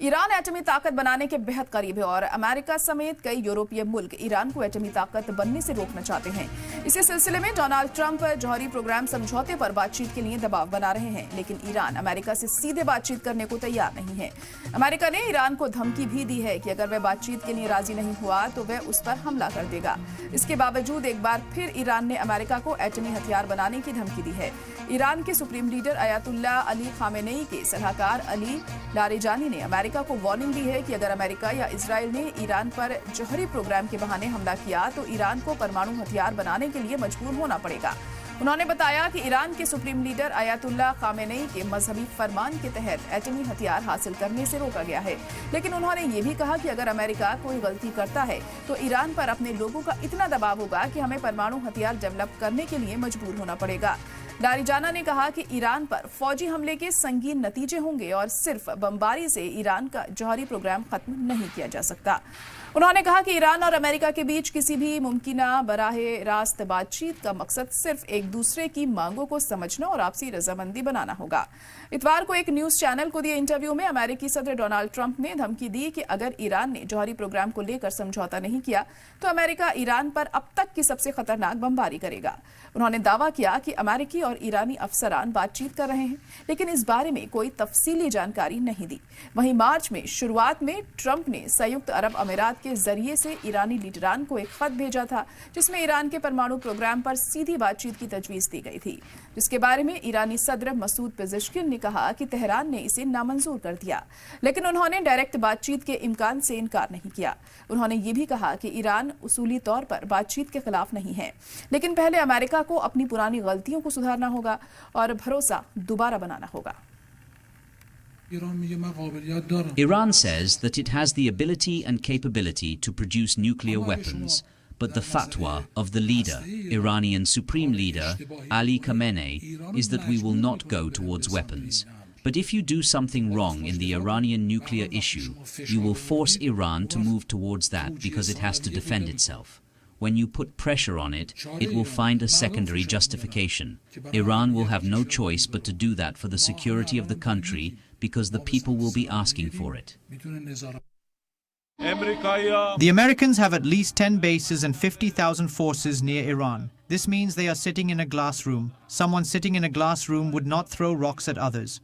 Iran एटमी ताकत बनाने के बेहद करीब है और अमेरिका समेत कई यूरोपीय मुल्क ईरान को एटमी ताकत बनने से रोकना चाहते हैं। इसी सिलसिले में डोनाल्ड ट्रंप जौहरी प्रोग्राम समझौते पर बातचीत के लिए दबाव बना रहे हैं, लेकिन ईरान अमेरिका से सीधे बातचीत करने को तैयार नहीं है। अमेरिका ने ईरान को धमकी भी दी है कि अगर वह बातचीत के लिए राजी नहीं हुआ तो वह उस पर हमला कर देगा। इसके बावजूद एक बार फिर ईरान ने अमेरिका को एटमी हथियार बनाने की धमकी दी है। ईरान के supreme leader Ayatollah Ali Khamenei के सलाहकार अली लारिजानी ने अमेरिका को वार्निंग दी है कि अगर अमेरिका या इजराइल ने ईरान पर जौहरी प्रोग्राम के बहाने हमला किया तो ईरान को परमाणु हथियार बनाने के लिए मजबूर होना पड़ेगा। उन्होंने बताया कि ईरान के सुप्रीम लीडर अयातुल्लाह खामेनेई के मजहबी फरमान के तहत एटमी हथियार हासिल करने से रोका गया है, लेकिन उन्होंने ये भी कहा कि अगर अमेरिका कोई गलती करता है तो ईरान पर अपने लोगों का इतना दबाव होगा कि हमें परमाणु हथियार डेवलप करने के लिए मजबूर होना पड़ेगा। लारिजाना ने कहा कि ईरान पर फौजी हमले के संगीन नतीजे होंगे और सिर्फ बमबारी से ईरान का जौहरी प्रोग्राम खत्म नहीं किया जा सकता। उन्होंने कहा कि ईरान और अमेरिका के बीच किसी भी मुमकिना बराहे रास्त बातचीत का मकसद सिर्फ एक दूसरे की मांगों को समझना और आपसी रजामंदी बनाना होगा। इतवार को एक न्यूज चैनल को दिए इंटरव्यू में अमेरिकी सदर डोनाल्ड ट्रंप ने धमकी दी कि अगर ईरान ने जौहरी प्रोग्राम को लेकर समझौता नहीं किया तो अमेरिका ईरान पर अब तक की सबसे खतरनाक बमबारी करेगा। उन्होंने दावा किया कि अमेरिकी और ईरानी अफसरान बातचीत कर रहे हैं, लेकिन इस बारे में कोई तफसीली जानकारी नहीं दी। वहीं मार्च में शुरुआत में ट्रंप ने संयुक्त अरब अमीरात के जरिए से ईरानी लीडरान को एक खत भेजा था जिसमें ईरान के परमाणु प्रोग्राम पर सीधी बातचीत की तजवीज दी गई थी, जिसके बारे में ईरानी सदर मसूद पेजेश्किन ने कहा कि तेहरान ने इसे नामंजूर कर दिया, लेकिन उन्होंने डायरेक्ट बातचीत के इम्कान से इनकार नहीं किया। उन्होंने ये भी कहा कि ईरान उसूली तौर पर बातचीत के खिलाफ नहीं है, लेकिन पहले अमेरिका को अपनी पुरानी गलतियों को सुधारना होगा और भरोसा दोबारा बनाना होगा। Iran says that it has the ability and capability to produce nuclear weapons, but the fatwa of the leader, Iranian Supreme Leader Ali Khamenei, is that we will not go towards weapons. But if you do something wrong in the Iranian nuclear issue, you will force Iran to move towards that because it has to defend itself. When you put pressure on it, it will find a secondary justification. Iran will have no choice but to do that for the security of the country because the people will be asking for it. The Americans have at least 10 bases and 50,000 forces near Iran. This means they are sitting in a glass room. Someone sitting in a glass room would not throw rocks at others.